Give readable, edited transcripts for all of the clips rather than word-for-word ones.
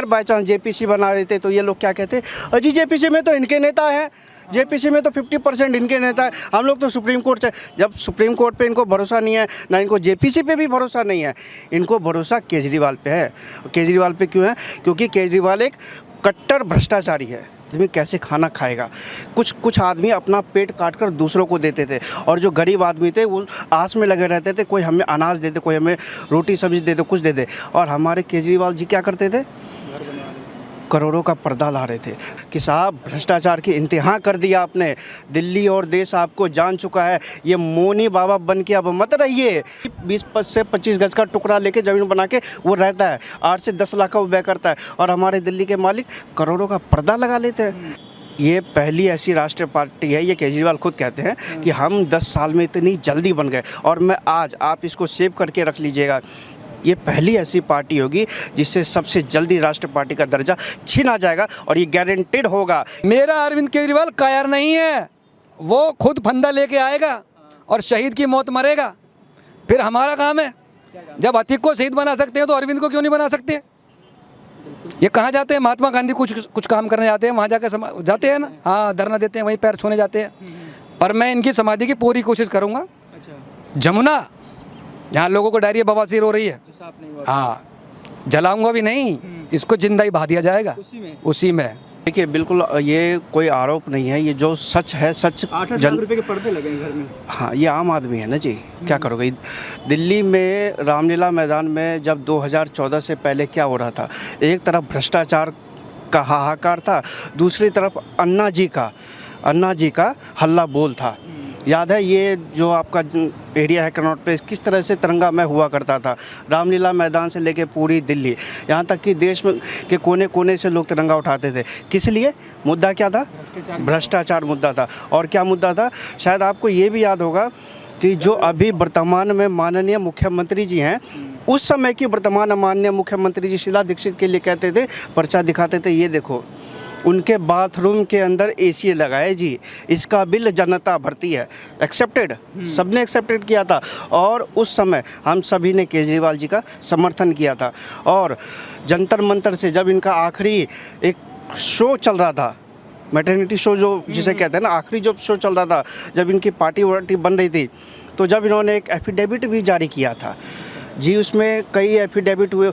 अगर by chance JPC बना देते तो ये लोग क्या कहते, अजी जेपीसी में तो इनके नेता हैं, जेपीसी में तो 50% इनके नेता है, हम लोग तो सुप्रीम कोर्ट से। जब सुप्रीम कोर्ट पे इनको भरोसा नहीं है, ना इनको जेपीसी पे भी भरोसा नहीं है, इनको भरोसा केजरीवाल पे है। केजरीवाल पे क्यों है? क्योंकि केजरीवाल एक कट्टर भ्रष्टाचारी है। आदमी कैसे खाना खाएगा? कुछ आदमी अपना पेट काट कर दूसरों को देते थे, और जो गरीब आदमी थे वो आस में लगे रहते थे, कोई हमें अनाज दे दे, कोई हमें रोटी सब्जी दे दे, कुछ दे दे। और हमारे केजरीवाल जी क्या करते थे? करोड़ों का पर्दा ला रहे थे कि साहब भ्रष्टाचार की इंतहा कर दिया आपने, दिल्ली और देश आपको जान चुका है, ये मोनी बाबा बन के अब मत रहिए। 20 से 25 गज का टुकड़ा लेके ज़मीन बना के वो रहता है, 8 से 10 लाख का वो व्यय करता है, और हमारे दिल्ली के मालिक करोड़ों का पर्दा लगा लेते हैं। ये पहली ऐसी राष्ट्रीय पार्टी है, ये केजरीवाल खुद कहते हैं कि हम 10 साल में इतनी जल्दी बन गए, और मैं आज, आप इसको सेव करके रख लीजिएगा, ये पहली ऐसी पार्टी होगी जिससे सबसे जल्दी राष्ट्रीय पार्टी का दर्जा छीना जाएगा, और ये गारंटेड होगा। मेरा अरविंद केजरीवाल कायर नहीं है, वो खुद फंदा लेके आएगा और शहीद की मौत मरेगा। फिर हमारा काम है, जब अतिक को शहीद बना सकते हैं तो अरविंद को क्यों नहीं बना सकते? ये कहाँ जाते हैं? महात्मा गांधी कुछ काम करने जाते हैं, वहाँ जाकर जाते हैं ना, हाँ, धरना देते हैं, वहीं पैर छूने जाते हैं। पर मैं इनकी समाधि की पूरी कोशिश करूँगा। जमुना जहाँ लोगों को डायरिया बवासीर हो रही है, हाँ, जलाऊंगा भी नहीं, इसको जिंदा ही बहा दिया जाएगा उसी में। देखिए, बिल्कुल ये कोई आरोप नहीं है, ये जो सच है, सच। 8 लाख रुपए के पर्दे लगे घर में। हाँ, ये आम आदमी है ना जी, क्या करोगे? दिल्ली में रामलीला मैदान में जब 2014 से पहले क्या हो रहा था, एक तरफ भ्रष्टाचार का हाहाकार था, दूसरी तरफ अन्ना जी का हल्ला बोल था। याद है ये जो आपका एरिया है कनॉट प्लेस, किस तरह से तिरंगामय हुआ करता था, रामलीला मैदान से लेके पूरी दिल्ली, यहाँ तक कि देश में के कोने कोने से लोग तिरंगा उठाते थे। किस लिए? मुद्दा क्या था? भ्रष्टाचार मुद्दा था। और क्या मुद्दा था? शायद आपको ये भी याद होगा कि जो अभी वर्तमान में माननीय मुख्यमंत्री जी हैं, उस समय की वर्तमान माननीय मुख्यमंत्री जी शीला दीक्षित के लिए कहते थे, पर्चा दिखाते थे, ये देखो उनके बाथरूम के अंदर एसी लगाए जी, इसका बिल जनता भरती है। एक्सेप्टेड, सबने एक्सेप्टेड किया था, और उस समय हम सभी ने केजरीवाल जी का समर्थन किया था। और जंतर मंतर से जब इनका आखिरी एक शो चल रहा था, मैटरनिटी शो जो जिसे कहते हैं ना, आखिरी जो शो चल रहा था, जब इनकी पार्टी वार्टी बन रही थी, तो जब इन्होंने एक एफिडेविट भी जारी किया था जी, उसमें कई एफिडेविट हुए,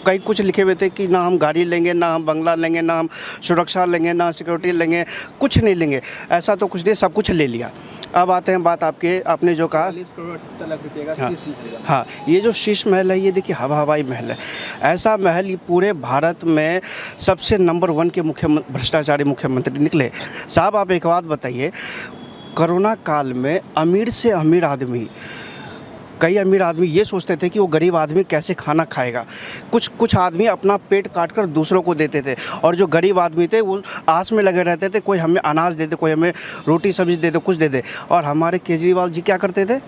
कई कुछ लिखे हुए थे कि ना हम गाड़ी लेंगे, ना हम बंगला लेंगे, ना हम सुरक्षा लेंगे, ना सिक्योरिटी लेंगे, कुछ नहीं लेंगे, ऐसा तो कुछ नहीं, सब कुछ ले लिया। अब आते हैं बात आपने जो कहा, 40 करोड़ रुपए का शीश महल। हाँ, ये जो शीश महल है, ये देखिए हवाई महल है। ऐसा महल ये पूरे भारत में सबसे नंबर 1 के भ्रष्टाचारी मुख्यमंत्री निकले। साहब आप एक बात बताइए, कोरोना काल में अमीर से अमीर आदमी, कई अमीर आदमी ये सोचते थे कि वो गरीब आदमी कैसे खाना खाएगा। कुछ आदमी अपना पेट काट कर दूसरों को देते थे, और जो गरीब आदमी थे वो आस में लगे रहते थे, कोई हमें अनाज दे दे, कोई हमें रोटी सब्जी दे दे, कुछ दे दे। और हमारे केजरीवाल जी क्या करते थे?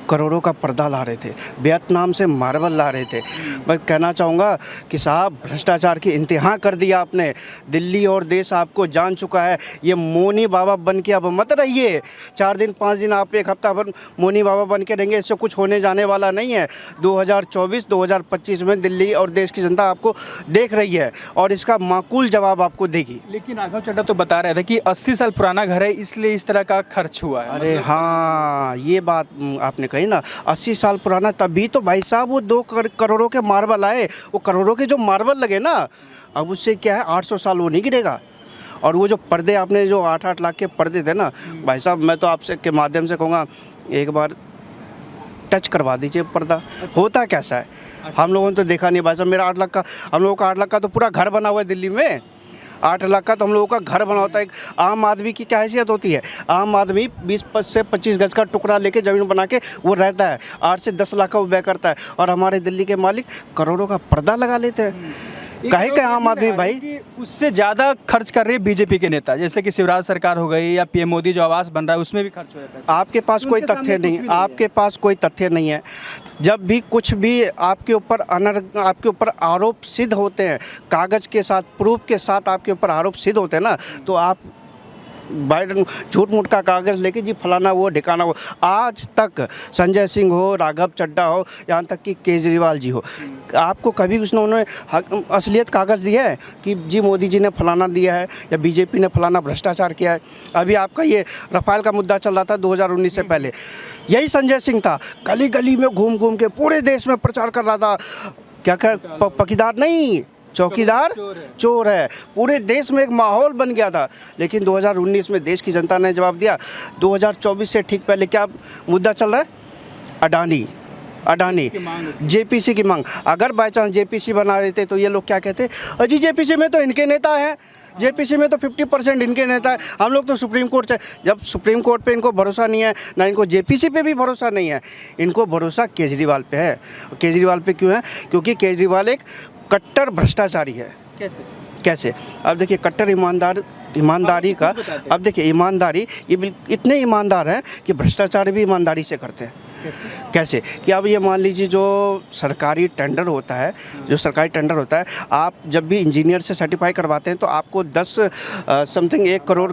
करोड़ों का पर्दा ला रहे थे, वियतनाम से मार्बल ला रहे थे। मैं कहना चाहूँगा कि साहब भ्रष्टाचार की इंतहा कर दिया आपने, दिल्ली और देश आपको जान चुका है, ये मोनी बाबा बन के अब मत रहिए। 4 दिन 5 दिन आप एक हफ्ता भर मोनी बाबा बन के रहेंगे, इससे कुछ होने जाने वाला नहीं है। 2024-2025 में दिल्ली और देश की जनता आपको देख रही है, और इसका माकूल जवाब आपको देगी। लेकिन राघव चड्ढा तो बता रहे थे कि 80 साल पुराना घर है, इसलिए इस तरह का खर्च हुआ है। अरे हाँ, ये बात आपने कही ना, 80 साल पुराना, तभी तो भाई साहब वो 2 करोड़ों के मार्बल आए। वो करोड़ों के जो मार्बल लगे ना, अब उससे क्या है, 800 साल वो नहीं गिरेगा। और वो जो पर्दे आपने जो 8-8 लाख के पर्दे थे ना, भाई साहब मैं तो आपसे के माध्यम से कहूँगा, एक बार टच करवा दीजिए पर्दा। होता कैसा है, हम लोगों ने तो देखा नहीं भाई साहब। मेरा 8 लाख का, हम लोगों का 8 लाख का तो पूरा घर बना हुआ है दिल्ली में। 8 लाख का तो हम लोगों का घर बना होता है। एक आम आदमी की क्या हैसियत होती है? आम आदमी 20 से 25 गज का टुकड़ा लेके ज़मीन बना के वो रहता है, 8 से 10 लाख का वो व्यय करता है, और हमारे दिल्ली के मालिक करोड़ों का पर्दा लगा लेते हैं। काहे का आम आदमी भाई, उससे ज़्यादा खर्च कर रहे हैं बीजेपी के नेता, जैसे कि शिवराज सरकार हो गई, या पीएम मोदी जो आवास बन रहा है उसमें भी खर्च हो जाता है। आपके पास कोई तथ्य नहीं, आपके पास कोई तथ्य नहीं है। जब भी कुछ भी आपके ऊपर आरोप सिद्ध होते हैं, कागज़ के साथ, प्रूफ के साथ आपके ऊपर आरोप सिद्ध होते हैं ना, तो आप बाइडन झूठ मूठ का कागज़ लेके जी फलाना वो ढिकाना वो। आज तक संजय सिंह हो, राघव चड्ढा हो, यहाँ तक कि केजरीवाल जी हो, आपको कभी उन्होंने असलियत कागज़ दिया है कि जी मोदी जी ने फलाना दिया है या बीजेपी ने फलाना भ्रष्टाचार किया है? अभी आपका ये रफाल का मुद्दा चल रहा था 2019 से पहले, यही संजय सिंह था, गली गली में घूम घूम के पूरे देश में प्रचार कर रहा था। क्या पकीदार नहीं, चौकीदार चोर है। पूरे देश में एक माहौल बन गया था। लेकिन 2019 में देश की जनता ने जवाब दिया। 2024 से ठीक पहले क्या मुद्दा चल रहा है? अडानी जेपीसी की मांग। अगर बाय चांस जेपीसी बना देते तो ये लोग क्या कहते, अजी जेपीसी में तो इनके नेता हैं, जेपीसी में तो 50% इनके नेता है, हम लोग तो सुप्रीम कोर्ट से। जब सुप्रीम कोर्ट पे इनको भरोसा नहीं है, ना इनको जेपीसी पे भी भरोसा नहीं है, इनको भरोसा केजरीवाल पे है। केजरीवाल पे क्यों है? क्योंकि केजरीवाल एक कट्टर भ्रष्टाचारी है। कैसे? अब देखिए, कट्टर ईमानदारी का, अब देखिए ईमानदारी, ये इतने ईमानदार हैं कि भ्रष्टाचार भी ईमानदारी से करते हैं। कैसे कि अब ये मान लीजिए जो सरकारी टेंडर होता है, आप जब भी इंजीनियर से सर्टिफाई करवाते हैं तो आपको 1 करोड़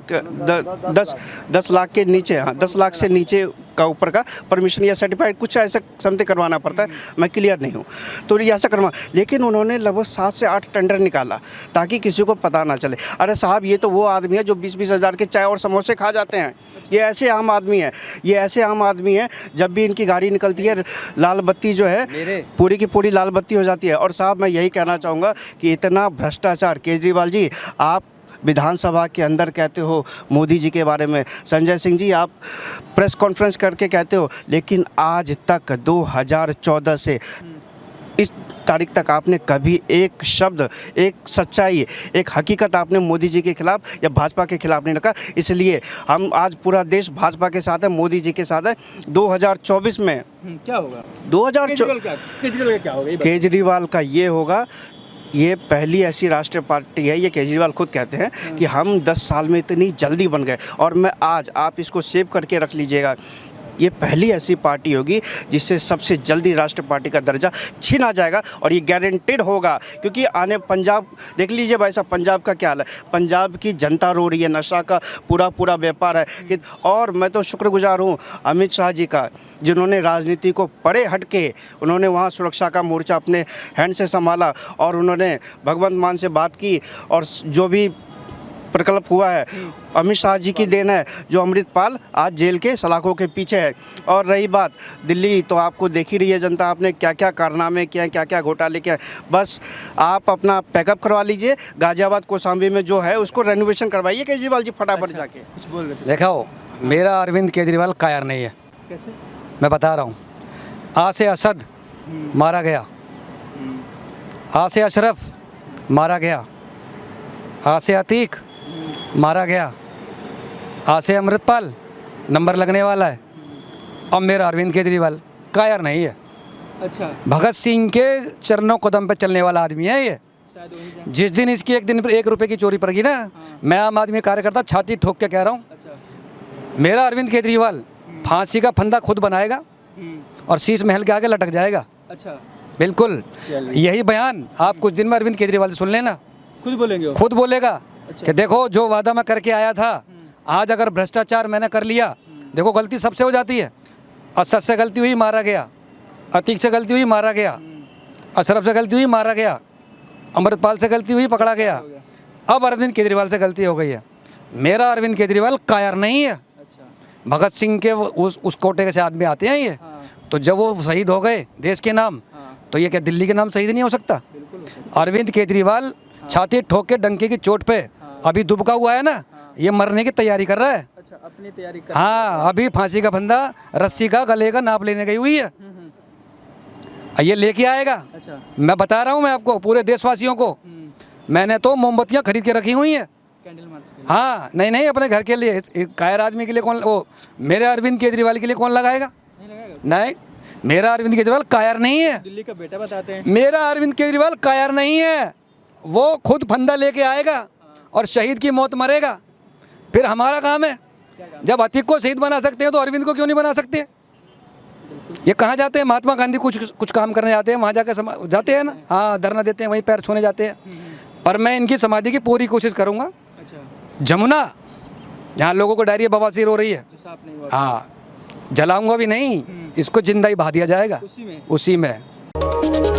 10 लाख के नीचे, 10 लाख से नीचे का ऊपर का परमिशन या सर्टिफाइड कुछ ऐसा समथिंग करवाना पड़ता है। मैं क्लियर नहीं हूँ तो ये ऐसा करवा, लेकिन उन्होंने लगभग 7 से 8 टेंडर निकाला ताकि किसी को पता ना चले। अरे साहब, ये तो वो आदमी है जो 20-20 हज़ार के चाय और समोसे खा जाते हैं। ये ऐसे आम आदमी है, जब भी इनकी गाड़ी निकलती है लाल बत्ती जो है पूरी की पूरी लाल बत्ती हो जाती है। और साहब, मैं यही कहना चाहूँगा कि इतना भ्रष्टाचार, केजरीवाल जी आप विधानसभा के अंदर कहते हो मोदी जी के बारे में, संजय सिंह जी आप प्रेस कॉन्फ्रेंस करके कहते हो, लेकिन आज तक 2014 से इस तारीख तक आपने कभी एक शब्द, एक सच्चाई, एक हकीकत आपने मोदी जी के खिलाफ या भाजपा के खिलाफ नहीं रखा। इसलिए हम आज पूरा देश भाजपा के साथ है, मोदी जी के साथ है। 2024 में क्या होगा? केजरीवाल क्या होगा? केजरीवाल का ये होगा, ये पहली ऐसी राष्ट्रीय पार्टी है, ये केजरीवाल खुद कहते हैं कि हम 10 साल में इतनी जल्दी बन गए। और मैं आज, आप इसको सेव करके रख लीजिएगा, ये पहली ऐसी पार्टी होगी जिससे सबसे जल्दी राष्ट्रीय पार्टी का दर्जा छीना जाएगा। और ये गारंटेड होगा, क्योंकि आने पंजाब देख लीजिए भाई साहब, पंजाब का क्या हाल है। पंजाब की जनता रो रही है, नशा का पूरा व्यापार है कि, और मैं तो शुक्रगुजार हूँ अमित शाह जी का, जिन्होंने राजनीति को परे हट के उन्होंने वहाँ सुरक्षा का मोर्चा अपने हैंड से संभाला और उन्होंने भगवंत मान से बात की। और जो भी प्रकल्प हुआ है अमित शाह जी की देन है, जो अमृतपाल आज जेल के सलाखों के पीछे है। और रही बात दिल्ली, तो आपको देख ही रही है जनता, आपने क्या क्या कारनामे किए हैं, क्या क्या घोटाले किए हैं। बस आप अपना पैकअप करवा लीजिए, गाजियाबाद कौशाम्बी में जो है उसको रेनोवेशन करवाइए केजरीवाल जी फटाफट जाके। कुछ बोल रहे थे? देखो, मेरा अरविंद केजरीवाल कायर नहीं है। कैसे? मैं बता रहा हूँ। आ से असद मारा गया, आ से अशरफ मारा गया, आ से अतीक मारा गया, आ से अमृतपाल नंबर लगने वाला है। अब मेरा अरविंद केजरीवाल कायर नहीं है। अच्छा, भगत सिंह के चरणों कदम पे चलने वाला आदमी है ये। शायद वही जान। जिस दिन इसकी एक दिन पर 1 रुपये की चोरी पड़ गई ना, मैं आम आदमी कार्यकर्ता छाती ठोक के कह रहा हूँ, अच्छा, मेरा अरविंद केजरीवाल फांसी का फंदा खुद बनाएगा और शीश महल के आगे लटक जाएगा। अच्छा, बिल्कुल यही बयान आप कुछ दिन में अरविंद केजरीवाल से सुन लेना, खुद बोलेंगे वो? खुद बोलेगा अच्छा। कि देखो जो वादा मैं करके आया था, आज अगर भ्रष्टाचार मैंने कर लिया, देखो गलती सबसे हो जाती है। असद से गलती हुई मारा गया, अतीक से गलती हुई मारा गया, अशरफ से गलती हुई मारा गया, अमृतपाल से गलती हुई पकड़ा गया, अब अरविंद केजरीवाल से गलती हो गई है। मेरा अरविंद केजरीवाल कायर नहीं है। अच्छा, भगत सिंह के उस कोटे से आदमी आते हैं ये, तो जब वो शहीद हो गए देश के नाम, तो ये क्या दिल्ली के नाम शहीद नहीं हो सकता? अरविंद केजरीवाल छाती ठोक के डंके की चोट पे अभी दुबका हुआ है ना, ये मरने की तैयारी कर रहा है। अच्छा, अपनी तैयारी कर। हाँ, अभी फांसी का फंदा, रस्सी का गले का नाप लेने गई हुई है, ये लेके आएगा। अच्छा, मैं बता रहा हूँ मैं आपको, पूरे देशवासियों को, मैंने तो मोमबत्तियाँ खरीद के रखी हुई हैं। कैंडल मार्च के लिए? हाँ, नहीं अपने घर के लिए। कायर आदमी के लिए कौन, वो मेरे अरविंद केजरीवाल के लिए कौन लगाएगा? नहीं लगाएगा? नहीं, मेरा अरविंद केजरीवाल कायर नहीं है। दिल्ली का बेटा बताते हैं। मेरा अरविंद केजरीवाल कायर नहीं है, वो खुद फंदा लेके आएगा और शहीद की मौत मरेगा। फिर हमारा काम है, जब अतीक को शहीद बना सकते हैं तो अरविंद को क्यों नहीं बना सकते? ये कहाँ जाते हैं? महात्मा गांधी कुछ काम करने जाते हैं, वहाँ जाकर जाते हैं ना, हाँ, धरना देते हैं, वहीं पैर छूने जाते हैं। पर मैं इनकी समाधि की पूरी कोशिश करूँगा। अच्छा, जमुना जहाँ लोगों को डायरिया बवासीर हो रही है, तो साफ नहीं हुआ हाँ, जलाऊंगा भी नहीं, इसको जिंदा ही बहा दिया जाएगा उसी में। उसी में।